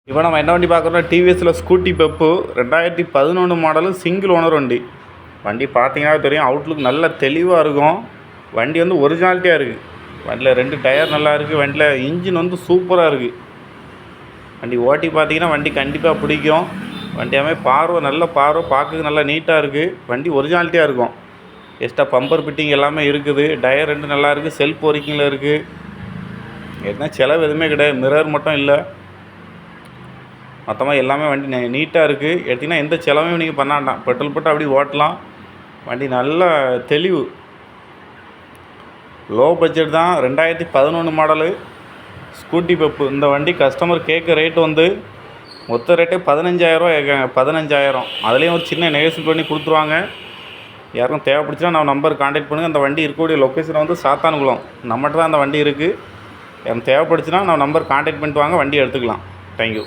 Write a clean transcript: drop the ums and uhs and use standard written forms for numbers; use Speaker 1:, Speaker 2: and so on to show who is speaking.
Speaker 1: இப்போ நம்ம என்ன வண்டி பார்க்குறோம்னா டிவிஎஸில் Scooty Pep 2011 model single owner வண்டி. வண்டி பார்த்தீங்கன்னா தெரியும், அவுட்லுக் நல்ல தெளிவாக இருக்கும். வண்டி வந்து ஒரிஜினாலிட்டியாக இருக்குது. வண்டியில் 2 டயர் நல்லா இருக்குது. வண்டியில் இன்ஜின் வந்து சூப்பராக இருக்குது. வண்டி ஓட்டி பார்த்தீங்கன்னா வண்டி கண்டிப்பாக பிடிக்கும். வண்டியாமே பார்வை நல்ல பார்வை, பார்க்குறது நல்லா நீட்டாக இருக்குது. வண்டி ஒரிஜினாலிட்டியாக இருக்கும். எக்ஸ்ட்ரா பம்பர் ஃபிட்டிங் எல்லாமே இருக்குது. டயர் 2 நல்லா இருக்குது. செல்ஃப் ஒர்க்கிங்கில் இருக்குது. என்ன செலவு எதுவுமே கிடையாது. மிரர் மட்டும் இல்லை. மொத்தமாக எல்லாமே வண்டி நீட்டாக இருக்குது. எடுத்திங்கன்னா எந்த செலவையும் நீங்கள் பண்ண வேண்டாம். பெட்ரோல் போட்டு அப்படியே ஓட்டலாம். வண்டி நல்ல தெளிவு. லோ பட்ஜெட் தான். 2011 மாடலு ஸ்கூட்டி பெப்பு. இந்த வண்டி கஸ்டமர் கேட்க ரேட்டு வந்து மொத்த ரேட்டே 15,000 கேட்காங்க. 15,000. அதுலேயும் ஒரு சின்ன நெகோசியேட் பண்ணி கொடுத்துருவாங்க. யாருக்கும் தேவைப்படுச்சுன்னா நம்ம நம்பர் கான்டாக்ட் பண்ணுங்கள். அந்த வண்டி இருக்கக்கூடிய லொக்கேஷன் வந்து சாத்தான்குளம். நம்மகிட்ட தான் அந்த வண்டி இருக்குது. யாரும் தேவைப்படுச்சுன்னா நம்ம நம்பர் கான்டாக்ட் பண்ணிட்டு வாங்க, வண்டி எடுத்துக்கலாம். தேங்க்யூ.